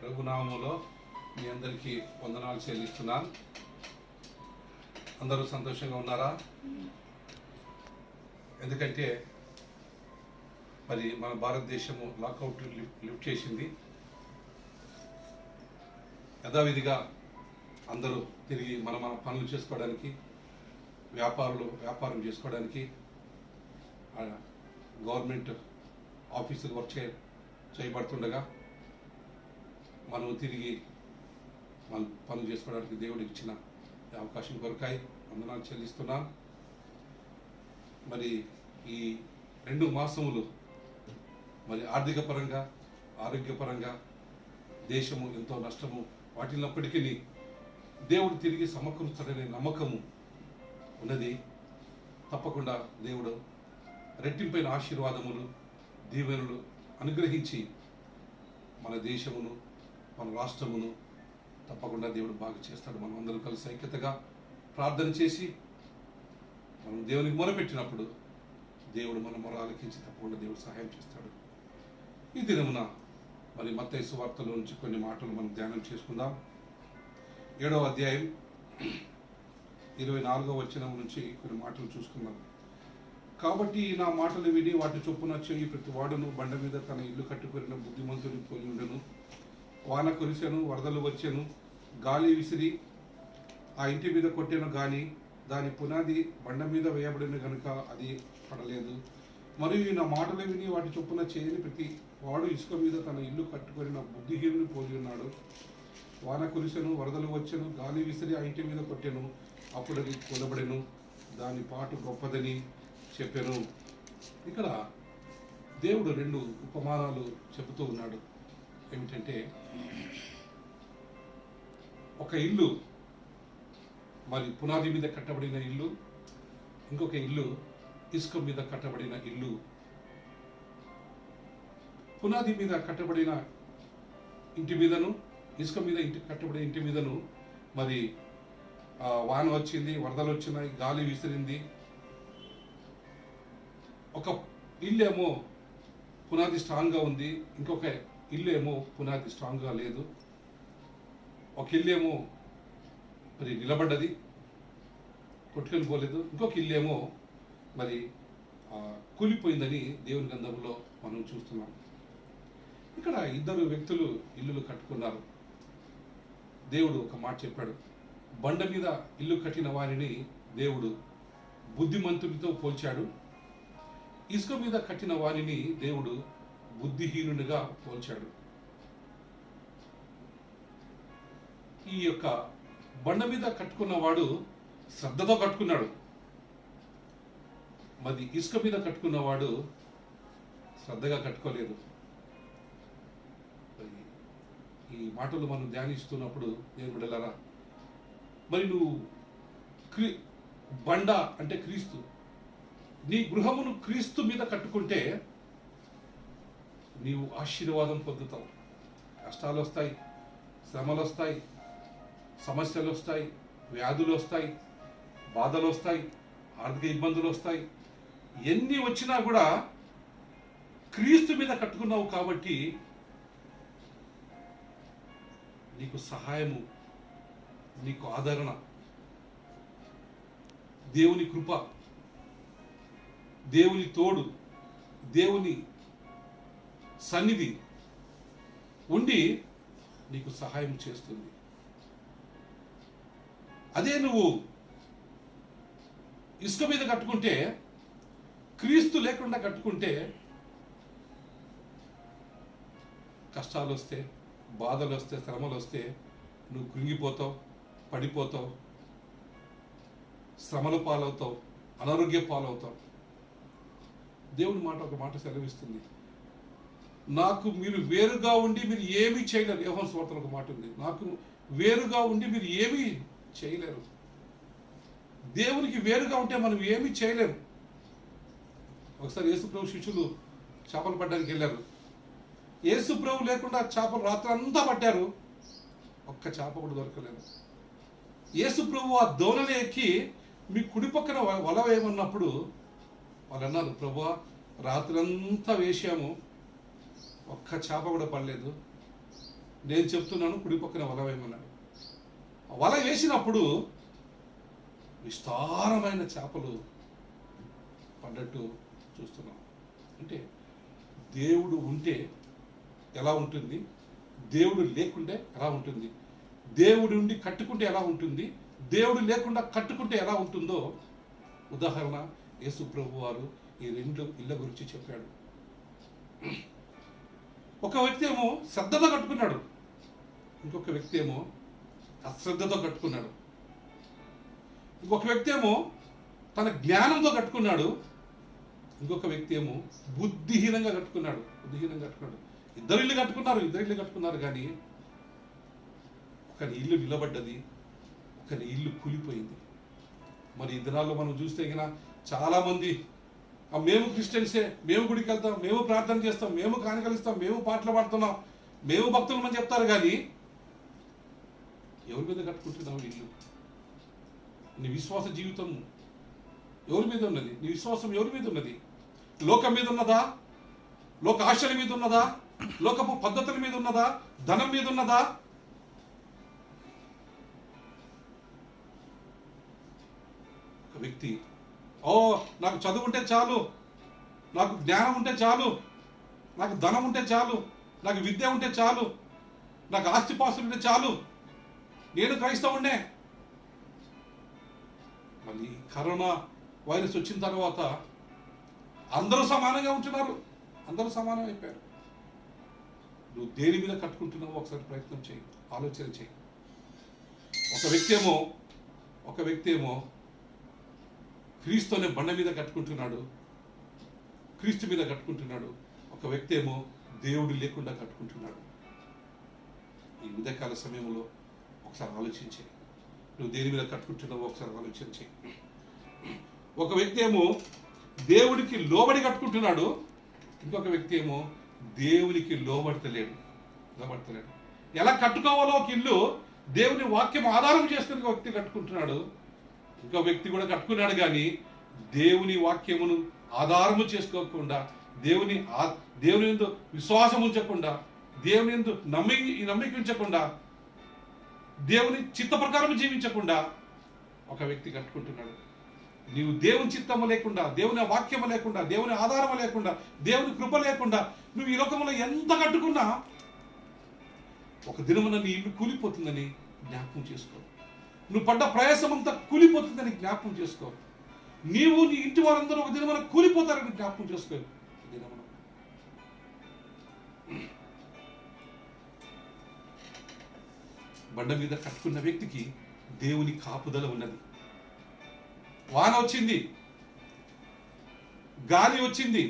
ప్రభునామములో మీ అందరికీ వందనాలు చెల్లిస్తున్నాను. అందరూ సంతోషంగా ఉన్నారా? ఎందుకంటే మరి మన భారతదేశము లాకౌట్ లిఫ్ట్ చేసింది. యథావిధిగా అందరూ తిరిగి మన పనులు చేసుకోవడానికి, వ్యాపారం చేసుకోవడానికి, గవర్నమెంట్ ఆఫీసులు వర్క్ చేయబడుతుండగా మనం తిరిగి మన పనులు చేసుకోవడానికి దేవుడికి ఇచ్చిన అవకాశం కొరకాయి వందనాలు చెల్లిస్తున్నాను. మరి ఈ 2 మాసములు మరి ఆర్థిక పరంగా, ఆరోగ్యపరంగా దేశము ఎంతో నష్టము వాటిల్లినప్పటికీ దేవుడు తిరిగి సమకూర్చాడనే నమ్మకము ఉన్నది. తప్పకుండా దేవుడు రెట్టింపైన ఆశీర్వాదములు, దీవెనలు అనుగ్రహించి మన దేశమును, మన రాష్ట్రమును తప్పకుండా దేవుడు బాగా చేస్తాడు. మనం అందరం కలిసి ఐక్యతగా ప్రార్థన చేసి మనం దేవునికి మొరపెట్టినప్పుడు దేవుడు మన మొర ఆలకించి తప్పకుండా దేవుడు సహాయం చేస్తాడు. ఈ దినమున మరి మత్తయి సువార్తలో నుంచి కొన్ని మాటలు మనం ధ్యానం చేసుకుందాం. 7వ అధ్యాయం 24వ వచనం నుంచి కొన్ని మాటలు చూసుకుందాం. కాబట్టి నా మాటలు విని వాటి చొప్పున చేయి ప్రతి వాడును బండ మీద తన ఇల్లు కట్టుకొనిన బుద్ధిమంతుని పోలి ఉండెను. వాన కురిసెను, వరదలు వచ్చెను, గాలి విసిరి ఆ ఇంటి మీద కొట్టెను, గాని దాని పునాది బండ మీద వేయబడిన గనుక అది పడలేదు. మరియు నా మాటలు విని వాటి చొప్పున చేయని ప్రతి వాడు ఇసుక మీద తన ఇల్లు కట్టుకొనిన బుద్ధిహీనుని పోలి ఉన్నాడు. వాన కురిసెను, వరదలు వచ్చెను, గాలి విసిరి ఆ ఇంటి మీద కొట్టెను, అప్పుడు అది కూలబడెను, దాని పాటు గొప్పదని చెప్పాను. ఇక్కడ దేవుడు 2 ఉపమానాలు చెబుతూ ఉన్నాడు. ఏమిటంటే, ఒక ఇల్లు మరి పునాది మీద కట్టబడిన ఇల్లు, ఇంకొక ఇల్లు ఇసుక మీద కట్టబడిన ఇల్లు. పునాది మీద కట్టబడిన ఇంటి మీదను, ఇసుక మీద కట్టబడిన ఇంటి మీదను మరి వాన వచ్చింది, వరదలు వచ్చినాయి, గాలి విసిరింది. ఒక ఇల్లు ఏమో పునాది స్ట్రాంగ్గా ఉంది, ఇంకొక ఇల్లు ఏమో పునాది స్ట్రాంగ్గా లేదు. ఒక ఇల్లు ఏమో మరి నిలబడ్డది, కొట్టుకొని పోలేదు. ఇంకొక ఇల్లు ఏమో మరి కూలిపోయిందని దేవుని గ్రంథంలో మనం చూస్తున్నాం. ఇక్కడ 2 వ్యక్తులు ఇల్లులు కట్టుకున్నారు. దేవుడు ఒక మాట చెప్పాడు. బండ మీద ఇల్లు కట్టిన వారిని దేవుడు బుద్ధిమంతుడితో పోల్చాడు. ఇసుక మీద కట్టిన వారిని దేవుడు బుద్ధిహీనునిగా పోల్చాడు. ఈ యొక్క బండ మీద కట్టుకున్నవాడు శ్రద్ధతో కట్టుకున్నాడు. మరి ఇసుక మీద కట్టుకున్నవాడు శ్రద్ధగా కట్టుకోలేదు. ఈ మాటలు మనం ధ్యానిస్తున్నప్పుడు నేను బిడ్డలారా, మరి నువ్వు బండ అంటే క్రీస్తు, నీ గృహమును క్రీస్తు మీద కట్టుకుంటే నీవు ఆశీర్వాదం పొందుతావు. కష్టాలు వస్తాయి, శ్రమలు వస్తాయి, సమస్యలు వస్తాయి, వ్యాధులు వస్తాయి, బాధలు వస్తాయి, ఆర్థిక ఇబ్బందులు వస్తాయి. ఎన్ని వచ్చినా కూడా క్రీస్తు మీద కట్టుకున్నావు కాబట్టి నీకు సహాయము, నీకు ఆదరణ, దేవుని కృప, దేవుని తోడు, దేవుని సన్నిధి ఉండి నీకు సహాయం చేస్తుంది. అదే నువ్వు ఇసుక మీద కట్టుకుంటే, క్రీస్తు లేకుండా కట్టుకుంటే కష్టాలు వస్తే, బాధలు వస్తే, శ్రమలు వస్తే నువ్వు కృంగిపోతావు, పడిపోతావు, శ్రమల పాలవుతావు, అనారోగ్య పాలవుతావు. దేవుని మాట ఒక మాట సెలవిస్తుంది. నాకు మీరు వేరుగా ఉండి మీరు ఏమీ చేయలేరు. యోహాను సువార్తలో ఒక మాట ఉంది, నాకు వేరుగా ఉండి మీరు ఏమీ చేయలేరు. దేవునికి వేరుగా ఉంటే మనం ఏమీ చేయలేము. ఒకసారి యేసుప్రభు శిష్యులు చేపలు పట్టడానికి వెళ్ళారు. యేసుప్రభు లేకుండా చేపలు రాత్రి అంతా పట్టారు, ఒక్క చేప కూడా దొరకలేదు. యేసుప్రభు ఆ దోణని ఎక్కి మీ కుడి పక్కన వల వేయమన్నప్పుడు వాళ్ళు అన్నారు, ప్రభువా రాత్రంతా వేసాము, ఒక్క చేప కూడా పడలేదు, నేను చెప్తున్నాను, కుడి పక్కన వల వేయమన్నాడు. వల వేసినప్పుడు విస్తారమైన చేపలు పడ్డట్టు చూస్తున్నాం. అంటే దేవుడు ఉంటే ఎలా ఉంటుంది, దేవుడు లేకుంటే ఎలా ఉంటుంది, దేవుడు ఉండి కట్టుకుంటే ఎలా ఉంటుంది, దేవుడు లేకుండా కట్టుకుంటే ఎలా ఉంటుందో ఉదాహరణ యేసు ప్రభు వారు ఈ 2 ఇళ్ళ గురించి చెప్పాడు. ఒక వ్యక్తి ఏమో శ్రద్ధతో కట్టుకున్నాడు, ఇంకొక వ్యక్తి ఏమో అశ్రద్ధతో కట్టుకున్నాడు. ఇంకొక వ్యక్తి ఏమో తన జ్ఞానంతో కట్టుకున్నాడు, ఇంకొక వ్యక్తి ఏమో బుద్ధిహీనంగా కట్టుకున్నాడు. ఇద్దరు ఇల్లు కట్టుకున్నారు కానీ ఒకని ఇల్లు నిలబడ్డది, ఒకని ఇల్లు కూలిపోయింది. మరి ఈ దినాల్లో మనం చూస్తే కనుక చాలామంది మేము క్రిస్టియన్సే, మేము గుడికి వెళ్తాం, మేము ప్రార్థన చేస్తాం, మేము కానుకలిస్తాం, మేము పాటలు పాడుతున్నాం, మేము భక్తులమని చెప్తారు. కానీ ఎవరి మీద కట్టుకుంటున్నావు ఇల్లు? నీ విశ్వాస జీవితం ఎవరి మీద ఉన్నది? నీ విశ్వాసం ఎవరి మీద ఉన్నది? లోకం మీద ఉన్నదా? లోక ఆశల మీద ఉన్నదా? లోకపు పద్ధతుల మీద ఉన్నదా? ధనం మీద ఉన్నదా? ఒక వ్యక్తి నాకు చదువు ఉంటే చాలు, నాకు జ్ఞానం ఉంటే చాలు, నాకు ధనం ఉంటే చాలు, నాకు విద్య ఉంటే చాలు, నాకు ఆస్తిపాస్తులు ఉంటే చాలు, నేను క్రైస్తవుడే. మళ్ళీ కరోనా వైరస్ వచ్చిన తర్వాత అందరూ సమానంగా ఉంటున్నారు, అందరూ సమానం అయిపోయారు. నువ్వు దేని మీద కట్టుకుంటున్నావు ఒకసారి ప్రయత్నం చేయి, ఆలోచన చేయి. ఒక వ్యక్తి ఏమో క్రీస్తు అనే బండ మీద కట్టుకుంటున్నాడు, క్రీస్తు మీద కట్టుకుంటున్నాడు. ఒక వ్యక్తి ఏమో దేవుడు లేకుండా కట్టుకుంటున్నాడు. ఈ ఉదయకాల సమయంలో ఒకసారి ఆలోచించే, నువ్వు దేని మీద కట్టుకుంటున్నావో ఒకసారి ఆలోచించే. ఒక వ్యక్తి ఏమో దేవుడికి లోబడి కట్టుకుంటున్నాడు, ఇంకొక వ్యక్తి ఏమో దేవునికి లోబడతలేడు. ఎలా కట్టుకోవాలో ఒక ఇల్లు దేవుని వాక్యం ఆధారం చేసుకుని ఒక వ్యక్తి కట్టుకుంటున్నాడు, ఇంకో వ్యక్తి కూడా కట్టుకున్నాడు. కానీ దేవుని వాక్యమును ఆధారము చేసుకోకుండా, దేవుని యందు విశ్వాసం ఉంచకుండా, దేవుని యందు నమ్మిక ఉంచకుండా, దేవుని చిత్త ప్రకారం జీవించకుండా ఒక వ్యక్తి కట్టుకుంటున్నాడు. నీవు దేవుని చిత్తము లేకుండా, దేవుని వాక్యము లేకుండా, దేవుని ఆధారము లేకుండా, దేవుని కృప లేకుండా నువ్వు ఈ లోకంలో ఎంత కట్టుకున్నా ఒక దినమున నీ ఇల్లు కూలిపోతుందని జ్ఞాపకం చేసుకో. నువ్వు పడ్డ ప్రయాసం అంతా కూలిపోతుందని జ్ఞాపకం చేసుకో. నీవు నీ ఇంటి వారందరూ ఒక దినమున కూలిపోతారని జ్ఞాపకం చేసుకో. బండ మీద కట్టుకున్న వ్యక్తికి దేవుని కాపుదల ఉన్నది. వాన వచ్చింది, గాలి వచ్చింది,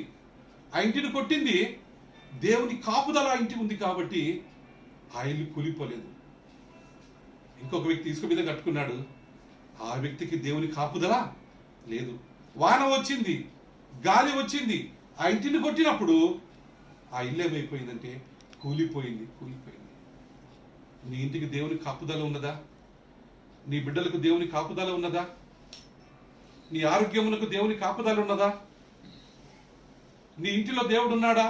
ఆ ఇంటిని కొట్టింది, దేవుని కాపుదల ఆ ఇంటి ఉంది కాబట్టి ఆ ఇల్లు కూలిపోలేదు. ఇంకొక వ్యక్తి ఇసుక మీద కట్టుకున్నాడు, ఆ వ్యక్తికి దేవుని కాపుదల లేదు. వాన వచ్చింది, గాలి వచ్చింది, ఆ ఇంటిని కొట్టినప్పుడు ఆ ఇల్లు ఏమైపోయిందంటే కూలిపోయింది. నీ ఇంటికి దేవుని కాపుదల ఉన్నదా? నీ బిడ్డలకు దేవుని కాపుదల ఉన్నదా? నీ ఆరోగ్యమునకు దేవుని కాపుదల ఉన్నదా? నీ ఇంటిలో దేవుడు ఉన్నాడా?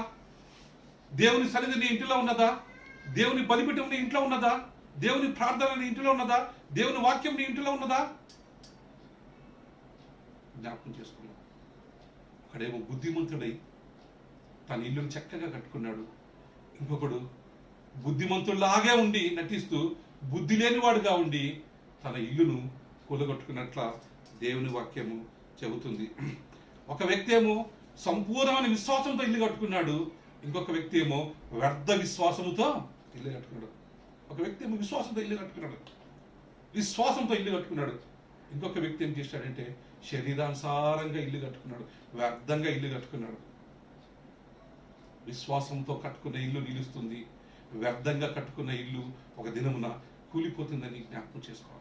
దేవుని సన్నిధి నీ ఇంటిలో ఉన్నదా? దేవుని బలిపీఠం నీ ఇంట్లో ఉన్నదా? దేవుని ప్రార్థన నీ ఇంటిలో ఉన్నదా? దేవుని వాక్యం నీ ఇంటిలో ఉన్నదా? జ్ఞాపకం చేసుకున్నాడు. ఒకడేమో బుద్ధిమంతుడై తన ఇల్లును చక్కగా కట్టుకున్నాడు, ఇంకొకడు బుద్ధిమంతుల్లాగే ఉండి నటిస్తూ బుద్ధి లేనివాడుగా ఉండి తన ఇల్లును కూలగొట్టుకున్నట్ల దేవుని వాక్యము చెబుతుంది. ఒక వ్యక్తి ఏమో సంపూర్ణమైన విశ్వాసంతో ఇల్లు కట్టుకున్నాడు, ఇంకొక వ్యక్తి ఏమో వ్యర్థ విశ్వాసముతో ఇల్లు కట్టుకున్నాడు. ఒక వ్యక్తి ఏమో విశ్వాసంతో ఇల్లు కట్టుకున్నాడు, ఇంకొక వ్యక్తి ఏం చేశాడంటే శరీరానుసారంగా ఇల్లు కట్టుకున్నాడు, వ్యర్థంగా ఇల్లు కట్టుకున్నాడు. విశ్వాసంతో కట్టుకున్న ఇల్లు నిలుస్తుంది, వ్యర్థంగా కట్టుకున్న ఇల్లు ఒక దినమున కూలిపోతుందని జ్ఞాపకం చేసుకోవాలి.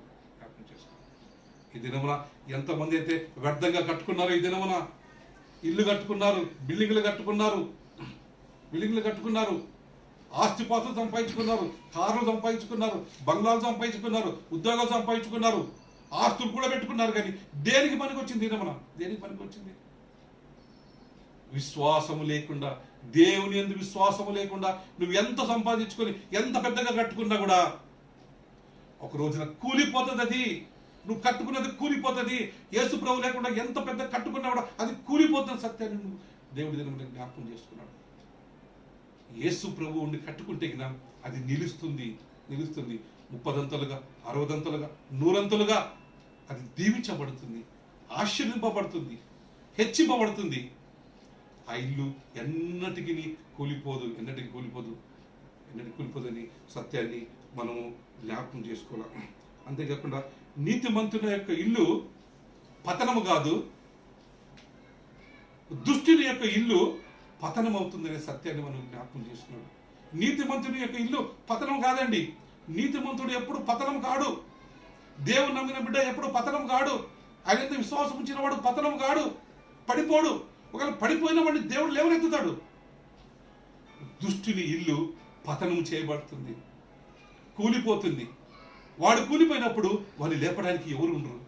ఈ దినమున ఎంతమంది అయితే వ్యర్థంగా కట్టుకున్నారో, ఈ దినమున ఇల్లు కట్టుకున్నారు, బిల్డింగ్లు కట్టుకున్నారు, ఆస్తిపాస్తులు సంపాదించుకున్నారు, కార్లు సంపాదించుకున్నారు, బంగ్లాలు సంపాదించుకున్నారు, ఉద్యోగాలు సంపాదించుకున్నారు, ఆస్తులు కూడా పెట్టుకున్నారు. కానీ దేనికి పనికి వచ్చింది దినమున? దేనికి పనికి వచ్చింది? విశ్వాసము లేకుండా దేవుని యందు విశ్వాసము లేకుండా నువ్వు ఎంత సంపాదించుకొని ఎంత పెద్దగా కట్టుకున్నా కూడా ఒక రోజున కూలిపోతుంది. అది నువ్వు కట్టుకున్నది కూలిపోతుంది. యేసు ప్రభు లేకుండా ఎంత పెద్ద కట్టుకున్నా కూడా అది కూలిపోతున్న సత్యాన్ని నువ్వు దేవుడి దగ్గర జ్ఞాపకం చేసుకున్నాడు. యేసు ప్రభు ఉండి కట్టుకుంటే అది నిలుస్తుంది. 30దంతలుగా, 60దంతలుగా, 100ంతలుగా అది దీవించబడుతుంది, ఆశీర్వింపబడుతుంది, హెచ్చింపబడుతుంది. ఆ ఇల్లు ఎన్నటికి కూలిపోదు, ఎన్నటికి కూలిపోదని సత్యాన్ని మనము జ్ఞాపకం చేసుకోవాలి. అంతేకాకుండా నీతిమంతుని యొక్క ఇల్లు పతనము కాదు, దుష్టుని యొక్క ఇల్లు పతనం అవుతుందనే సత్యాన్ని మనం జ్ఞాపకం చేసుకున్నాడు. నీతిమంతుని యొక్క ఇల్లు పతనం కాదండి. నీతిమంతుడు ఎప్పుడు పతనం కాడు. దేవుని నమ్మిన బిడ్డ ఎప్పుడు పతనం కాడు. ఆయన విశ్వాసం ఉంచిన వాడు పతనం కాడు, పడిపోడు. ఒకవేళ పడిపోయిన వాడిని దేవుడు లేవనెత్తుతాడు. దుష్టుని ఇల్లు పతనం చేయబడుతుంది, కూలిపోతుంది. వాడు కూలిపోయినప్పుడు వాళ్ళు లేపడానికి ఎవరు ఉండరు.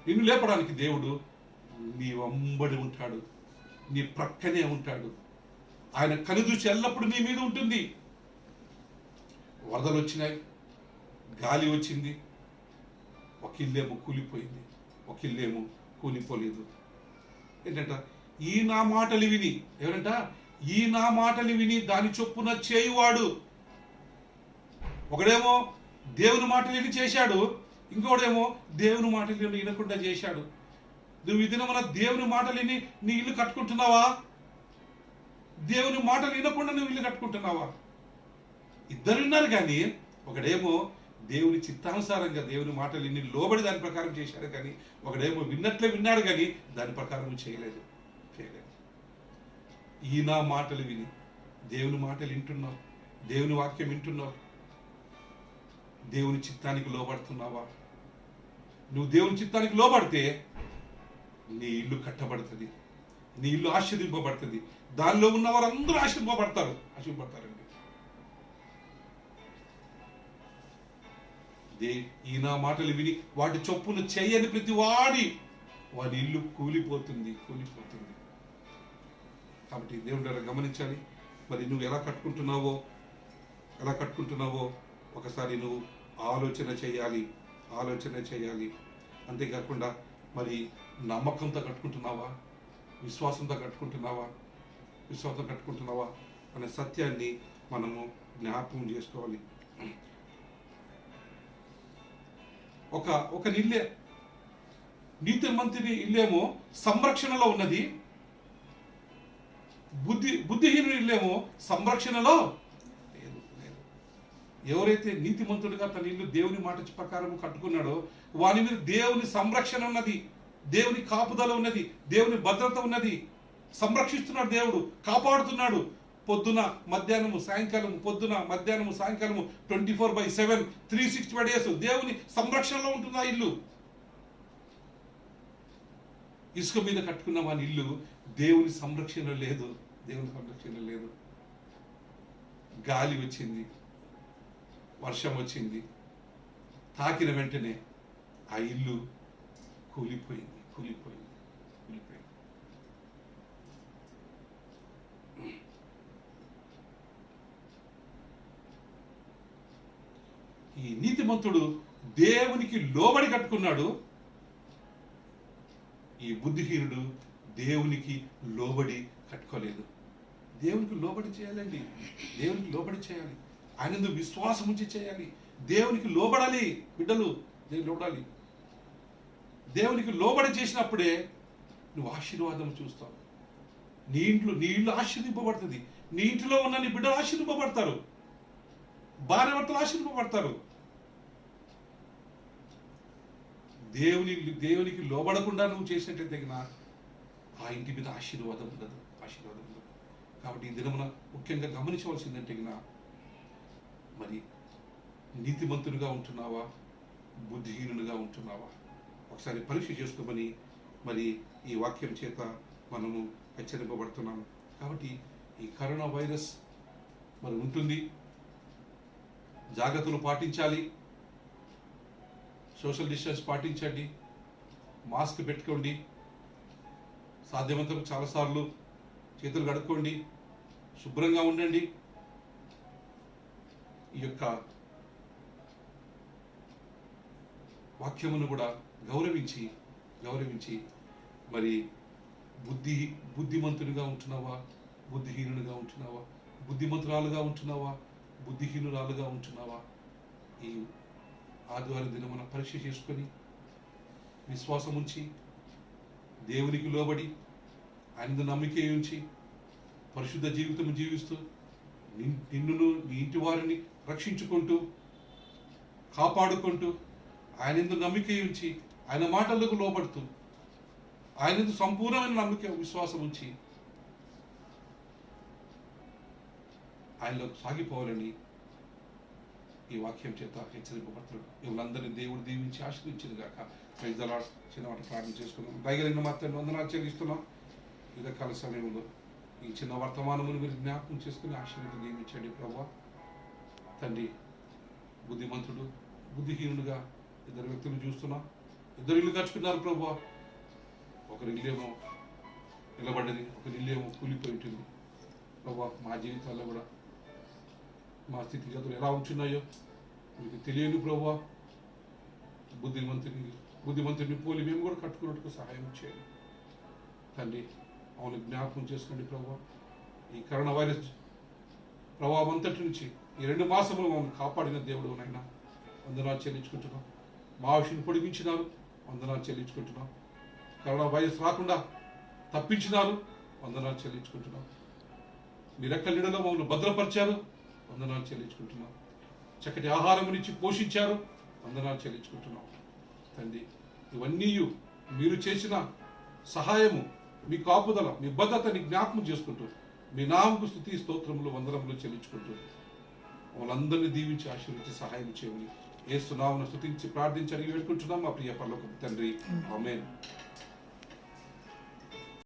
నిన్ను లేపడానికి దేవుడు నీ వెంబడి ఉంటాడు, నీ ప్రక్కనే ఉంటాడు. ఆయన కనుదృష్టి ఎల్లప్పుడూ నీ మీద ఉంటుంది. వరదలు వచ్చినాయి, గాలి వచ్చింది, ఒక ఇల్లేమో కూలిపోయింది, ఒక ఇల్లేమో కూలిపోలేదు. ఏంటంట, ఈ నా మాటలు విని, ఎవరంట, ఈ నా మాటలు విని దాని చొప్పున చేయువాడు. ఒకడేమో దేవుని మాటలు విని చేశాడు, ఇంకోడేమో దేవుని మాటలు వినకుండా చేశాడు. నువ్వు ఈ దినమున దేవుని మాటలు విని నీ ఇల్లు కట్టుకుంటున్నావా? దేవుని మాటలు వినకుండా నువ్వు ఇల్లు కట్టుకుంటున్నావా? ఇద్దరు విన్నారు, కానీ ఒకడేమో దేవుని చిత్తానుసారంగా దేవుని మాటలు విని లోబడి దాని ప్రకారం చేశాడు, కానీ ఒకడేమో విన్నట్లే విన్నాడు, కానీ దాని ప్రకారం చేయలేదు. ఈ నా మాటలు విని దేవుని మాటలు వింటున్నావు, దేవుని వాక్యం వింటున్నావు, దేవుని చిత్తానికి లోబడుతున్నావా? నువ్వు దేవుని చిత్తానికి లోబడితే నీ ఇల్లు కట్టబడుతుంది, నీ ఇల్లు ఆశీర్వదింపబడుతుంది. దానిలో ఉన్న వారందరూ ఆశీర్వపడతారండి. ఈ నా మాటలు విని వాటి చొప్పున చేయని ప్రతి వాడి ఇల్లు కూలిపోతుంది. కాబట్టి దేవుని ద్వారా గమనించాలి. మరి నువ్వు ఎలా కట్టుకుంటున్నావో ఒకసారి నువ్వు ఆలోచన చేయాలి. అంతేకాకుండా మరి నమ్మకంతో కట్టుకుంటున్నావా, విశ్వాసంతో కట్టుకుంటున్నావా అనే సత్యాన్ని మనము జ్ఞాపకం చేసుకోవాలి. ఒక ఇల్లే, నీతిమంతుని ఇల్లేమో సంరక్షణలో ఉన్నది, బుద్ధిహీనుని ఇల్లేమో సంరక్షణలో లేదు. ఎవరైతే నీతిమంతుడిగా తన ఇల్లు దేవుని మాట ప్రకారం కట్టుకున్నాడో వాని మీద దేవుని సంరక్షణ ఉన్నది, దేవుని కాపుదల ఉన్నది, దేవుని భద్రత ఉన్నది. సంరక్షిస్తున్నాడు దేవుడు, కాపాడుతున్నాడు. పొద్దున మధ్యాహ్నము సాయంకాలము, 24/7 365 days దేవుని సంరక్షణలో ఉంటుంది ఆ ఇల్లు. ఇసుక మీద కట్టుకున్న వాని ఇల్లు దేవుని సంరక్షణ లేదు. గాలి వచ్చింది, వర్షం వచ్చింది, తాకిన వెంటనే ఆ ఇల్లు కూలిపోయింది. ఈ నీతిమంతుడు దేవునికి లోబడి కట్టుకున్నాడు, ఈ బుద్ధిహీనుడు దేవునికి లోబడి కట్టుకోలేదు. దేవునికి లోబడి చేయాలండి, దేవునికి లోబడి చేయాలి. ఆయనందు విశ్వాసం ఉంచి చేయాలి. దేవునికి లోబడాలి బిడ్డలు, లోబడాలి. దేవునికి లోబడి చేసినప్పుడే నువ్వు ఆశీర్వాదం చూస్తావు. నీ ఇల్లు ఆశీర్వింపబడుతుంది. నీ ఇంట్లో ఉన్న నీ బిడ్డలు ఆశీర్వింపబడతారు, భార్యాభర్తలు ఆశీర్వింపబడతారు. దేవునికి లోబడకుండా నువ్వు చేసినట్లయితే ఆ ఇంటి మీద ఆశీర్వాదం ఉండదు. కాబట్టి ఈ దినమున ముఖ్యంగా గమనించవలసిందంటే మరి నీతిమంతునిగా ఉంటున్నావా, బుద్ధిహీనునిగా ఉంటున్నావా? ఒకసారి పరీక్ష చేసుకోమని మరి ఈ వాక్యం చేత మనము హెచ్చరింపబడుతున్నాము. కాబట్టి ఈ కరోనా వైరస్ మరి ఉంటుంది, జాగ్రత్తలు పాటించాలి. సోషల్ డిస్టెన్స్ పాటించండి, మాస్క్ పెట్టుకోండి, సాధ్యమంతకు చాలాసార్లు చేతులు కడుక్కోండి, శుభ్రంగా ఉండండి. ఈ యొక్క వాక్యమును కూడా గౌరవించి మరి బుద్ధిమంతునిగా ఉంటున్నావా, బుద్ధిహీనునిగా ఉంటున్నావా, బుద్ధిమంతురాలుగా ఉంటున్నావా, బుద్ధిహీనురాలుగా ఉంటున్నావా? ఈ ఆదివారం దినం మనం పరీక్ష చేసుకొని విశ్వాసం ఉంచి దేవునికి లోబడి ఆయన నమ్మిక ఉంచి పరిశుద్ధ జీవితం జీవిస్తూ నిన్నును నీ ఇంటి వారిని రక్షించుకుంటూ కాపాడుకుంటూ ఆయన నమ్మిక ఉంచి ఆయన మాటలకు లోబడుతూ ఆయన సంపూర్ణమైన నమ్మిక విశ్వాసం ఉంచి ఆయనలో సాగిపోవాలని ఈ వాక్యం చేత హెచ్చరింపబడుతున్నాడు. మిమ్మల్ని దేవుడు దీవించి ఆశీర్వించింది గాక. Praise the lord. చిన్నవాటి ప్రార్థన చేసుకున్నాం. దయగలిగిన మాత్రం వందనాలు చెల్లిస్తున్నాం. ఉదయకాల సమయంలో ఈ చిన్న వర్తమానమును మీరు జ్ఞాపకం చేసుకుని ఆశీర్వాదం దీవించండి ప్రభువా. తండ్రి, బుద్ధిమంతుడు బుద్ధిహీనుడుగా ఇద్దరు వ్యక్తులు చూస్తున్నాం. ఇద్దరు ఇల్లు కట్టుకున్నారు ప్రభువా. ఒకరి ఇల్లేమో నిలబడ్డది, ఒకరి ఇల్లేమో కూలిపోయి ఉంటుంది ప్రభువా. మా జీవితాల్లో కూడా మా స్థితిగతులు ఎలా ఉంటున్నాయో మీకు తెలియని ప్రభువా. బుద్ధిమంతుని పోలి మేము కూడా కట్టుకున్నట్టుకు సహాయం చేయండి తండ్రి. అవును జ్ఞాపకం చేసుకోండి ప్రభువా. ఈ కరోనా వైరస్ ప్రభావం అంతటి నుంచి ఈ 2 మాసములు మమ్మల్ని కాపాడిన దేవుడు నైనా వందనాలు చెల్లించుకుంటున్నాం. మా ఆయుష్ని పొడిగించినారు, వందనాలు చెల్లించుకుంటున్నాం. కరోనా వైరస్ రాకుండా తప్పించినారు, వందనాలు చెల్లించుకుంటున్నాం. మీ రెక్కల నీడలో మమ్మల్ని భద్రపరిచారు, వందనాలు చెల్లించుకుంటున్నాం. చక్కటి ఆహారం నుంచి పోషించారు, వందనాలు చెల్లించుకుంటున్నాం తండ్రి. ఇవన్నీ మీరు చేసిన సహాయము, మీ కాపుదల, మీ భద్రతని జ్ఞాపకం చేసుకుంటూ మీ నామకు స్తుతి స్తోత్రములు వందనములు చెల్లించుకుంటూ వాళ్ళందరినీ దీవించి ఆశీర్వించి సహాయం చేయమని యేసు నామమున స్తుతించి ప్రార్థించి అడిగి వేడుకుంటున్నాం మా ప్రియ పరలోకపు తండ్రి. ఆమేన్.